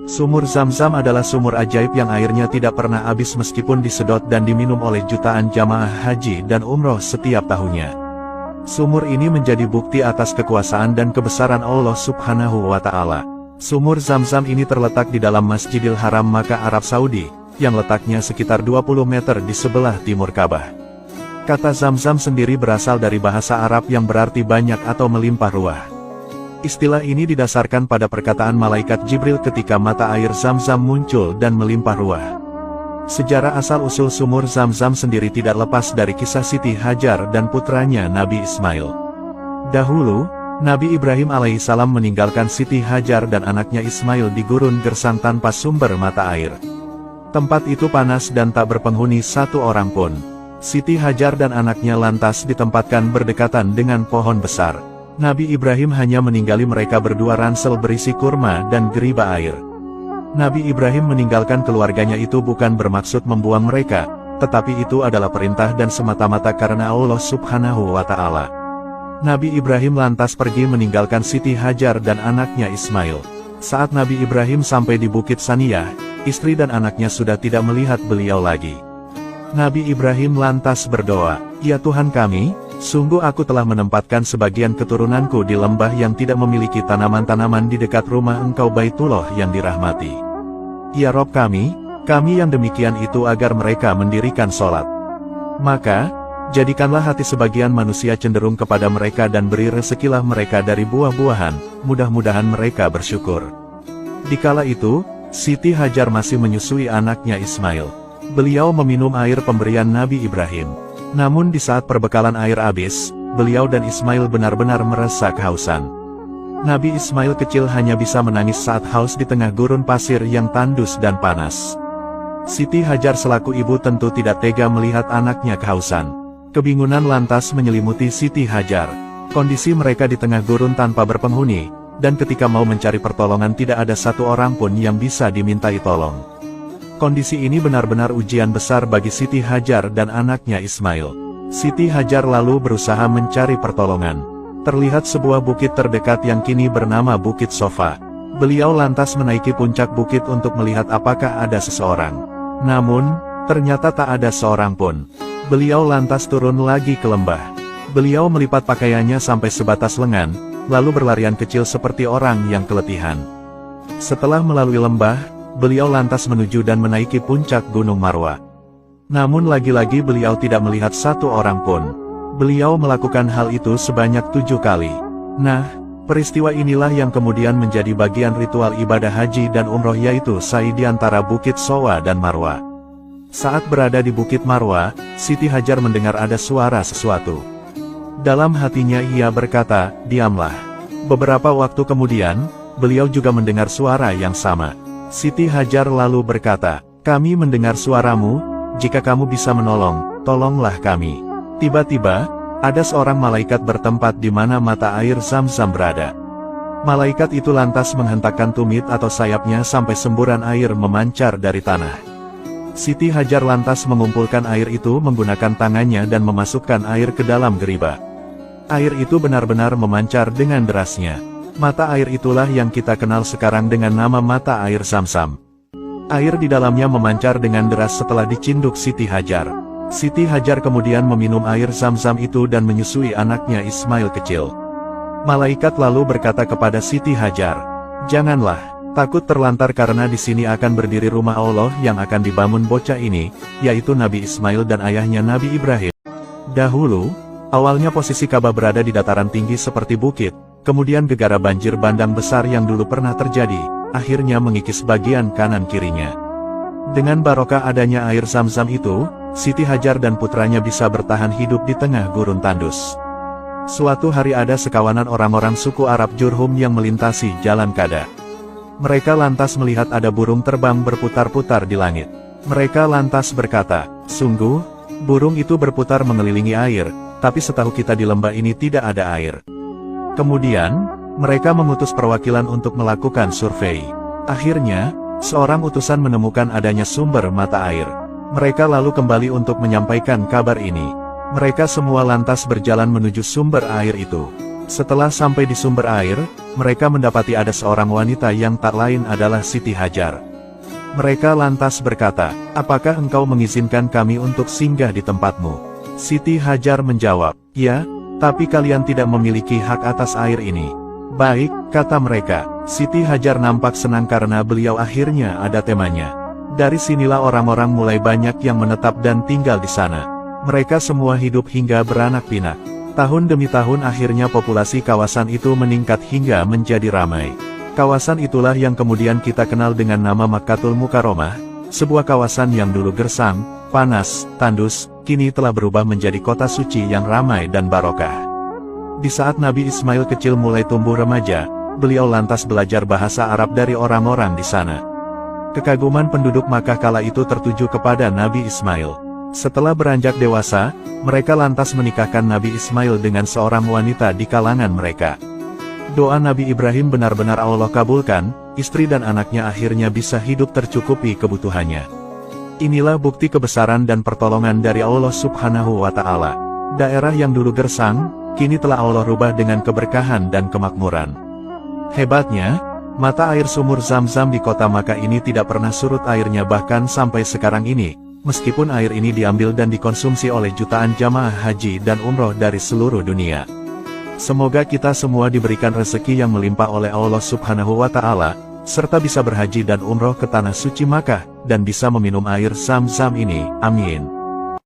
Sumur Zam-Zam adalah sumur ajaib yang airnya tidak pernah habis meskipun disedot dan diminum oleh jutaan jamaah haji dan umroh setiap tahunnya. Sumur ini menjadi bukti atas kekuasaan dan kebesaran Allah Subhanahu wa Ta'ala. Sumur Zam-Zam ini terletak di dalam Masjidil Haram Makkah, Arab Saudi, yang letaknya sekitar 20 meter di sebelah timur Ka'bah. Kata Zam-Zam sendiri berasal dari bahasa Arab yang berarti banyak atau melimpah ruah. Istilah ini didasarkan pada perkataan malaikat Jibril ketika mata air Zam-Zam muncul dan melimpah ruah. Sejarah asal-usul sumur Zam-Zam sendiri tidak lepas dari kisah Siti Hajar dan putranya Nabi Ismail. Dahulu, Nabi Ibrahim alaihissalam meninggalkan Siti Hajar dan anaknya Ismail di gurun gersang tanpa sumber mata air. Tempat itu panas dan tak berpenghuni satu orang pun. Siti Hajar dan anaknya lantas ditempatkan berdekatan dengan pohon besar. Nabi Ibrahim hanya meninggali mereka berdua ransel berisi kurma dan geriba air. Nabi Ibrahim meninggalkan keluarganya itu bukan bermaksud membuang mereka, tetapi itu adalah perintah dan semata-mata karena Allah Subhanahu wa Ta'ala. Nabi Ibrahim lantas pergi meninggalkan Siti Hajar dan anaknya Ismail. Saat Nabi Ibrahim sampai di Bukit Saniyah, istri dan anaknya sudah tidak melihat beliau lagi. Nabi Ibrahim lantas berdoa, "Ya Tuhan kami, sungguh aku telah menempatkan sebagian keturunanku di lembah yang tidak memiliki tanaman-tanaman di dekat rumah Engkau Baitullah yang dirahmati. Ya Rob kami yang demikian itu agar mereka mendirikan sholat. Maka, jadikanlah hati sebagian manusia cenderung kepada mereka dan beri rezekilah mereka dari buah-buahan, mudah-mudahan mereka bersyukur." Dikala itu, Siti Hajar masih menyusui anaknya Ismail. Beliau meminum air pemberian Nabi Ibrahim. Namun di saat perbekalan air habis, beliau dan Ismail benar-benar merasa kehausan. Nabi Ismail kecil hanya bisa menangis saat haus di tengah gurun pasir yang tandus dan panas. Siti Hajar selaku ibu tentu tidak tega melihat anaknya kehausan. Kebingungan lantas menyelimuti Siti Hajar. Kondisi mereka di tengah gurun tanpa berpenghuni, dan ketika mau mencari pertolongan tidak ada satu orang pun yang bisa dimintai tolong. Kondisi ini benar-benar ujian besar bagi Siti Hajar dan anaknya Ismail. Siti Hajar lalu berusaha mencari pertolongan. Terlihat sebuah bukit terdekat yang kini bernama Bukit Sofa. Beliau lantas menaiki puncak bukit untuk melihat apakah ada seseorang. Namun, ternyata tak ada seorang pun. Beliau lantas turun lagi ke lembah. Beliau melipat pakaiannya sampai sebatas lengan, lalu berlarian kecil seperti orang yang keletihan. Setelah melalui lembah, beliau lantas menuju dan menaiki puncak Gunung Marwa. Namun lagi-lagi beliau tidak melihat satu orang pun. Beliau melakukan hal itu sebanyak 7 kali. Nah, peristiwa inilah yang kemudian menjadi bagian ritual ibadah haji dan umroh yaitu sa'i di antara Bukit Sowa dan Marwa. Saat berada di Bukit Marwa, Siti Hajar mendengar ada suara sesuatu. Dalam hatinya ia berkata, "Diamlah." Beberapa waktu kemudian, beliau juga mendengar suara yang sama. Siti Hajar lalu berkata, "Kami mendengar suaramu, jika kamu bisa menolong, tolonglah kami." Tiba-tiba, ada seorang malaikat bertempat di mana mata air Zam-Zam berada. Malaikat itu lantas menghentakkan tumit atau sayapnya sampai semburan air memancar dari tanah. Siti Hajar lantas mengumpulkan air itu menggunakan tangannya dan memasukkan air ke dalam geriba. Air itu benar-benar memancar dengan derasnya. Mata air itulah yang kita kenal sekarang dengan nama mata air Zam-Zam. Air di dalamnya memancar dengan deras setelah dicinduk Siti Hajar. Siti Hajar kemudian meminum air Zam-Zam itu dan menyusui anaknya Ismail kecil. Malaikat lalu berkata kepada Siti Hajar, "Janganlah takut terlantar karena di sini akan berdiri rumah Allah yang akan dibangun bocah ini, yaitu Nabi Ismail dan ayahnya Nabi Ibrahim." Dahulu, awalnya posisi Ka'bah berada di dataran tinggi seperti bukit. Kemudian gegara banjir bandang besar yang dulu pernah terjadi, akhirnya mengikis bagian kanan kirinya. Dengan barokah adanya air Zam-Zam itu, Siti Hajar dan putranya bisa bertahan hidup di tengah gurun tandus. Suatu hari ada sekawanan orang-orang suku Arab Jurhum yang melintasi jalan Kada. Mereka lantas melihat ada burung terbang berputar-putar di langit. Mereka lantas berkata, "Sungguh, burung itu berputar mengelilingi air, tapi setahu kita di lembah ini tidak ada air." Kemudian, mereka mengutus perwakilan untuk melakukan survei. Akhirnya, seorang utusan menemukan adanya sumber mata air. Mereka lalu kembali untuk menyampaikan kabar ini. Mereka semua lantas berjalan menuju sumber air itu. Setelah sampai di sumber air, mereka mendapati ada seorang wanita yang tak lain adalah Siti Hajar. Mereka lantas berkata, "Apakah engkau mengizinkan kami untuk singgah di tempatmu?" Siti Hajar menjawab, "Ya, tapi kalian tidak memiliki hak atas air ini." "Baik," kata mereka. Siti Hajar nampak senang karena beliau akhirnya ada temannya. Dari sinilah orang-orang mulai banyak yang menetap dan tinggal di sana. Mereka semua hidup hingga beranak pinak. Tahun demi tahun akhirnya populasi kawasan itu meningkat hingga menjadi ramai. Kawasan itulah yang kemudian kita kenal dengan nama Makkatul Mukarramah, sebuah kawasan yang dulu gersang, panas, tandus, kini telah berubah menjadi kota suci yang ramai dan barokah. Di saat Nabi Ismail kecil mulai tumbuh remaja, beliau lantas belajar bahasa Arab dari orang-orang di sana. Kekaguman penduduk Makkah kala itu tertuju kepada Nabi Ismail. Setelah beranjak dewasa, mereka lantas menikahkan Nabi Ismail dengan seorang wanita di kalangan mereka. Doa Nabi Ibrahim benar-benar Allah kabulkan, istri dan anaknya akhirnya bisa hidup tercukupi kebutuhannya. Inilah bukti kebesaran dan pertolongan dari Allah Subhanahu wa Ta'ala. Daerah yang dulu gersang, kini telah Allah rubah dengan keberkahan dan kemakmuran. Hebatnya, mata air sumur Zam-Zam di kota Makkah ini tidak pernah surut airnya bahkan sampai sekarang ini, meskipun air ini diambil dan dikonsumsi oleh jutaan jamaah haji dan umroh dari seluruh dunia. Semoga kita semua diberikan rezeki yang melimpah oleh Allah Subhanahu wa Ta'ala, serta bisa berhaji dan umroh ke tanah suci Makkah, dan bisa meminum air Zam-Zam ini. Amin.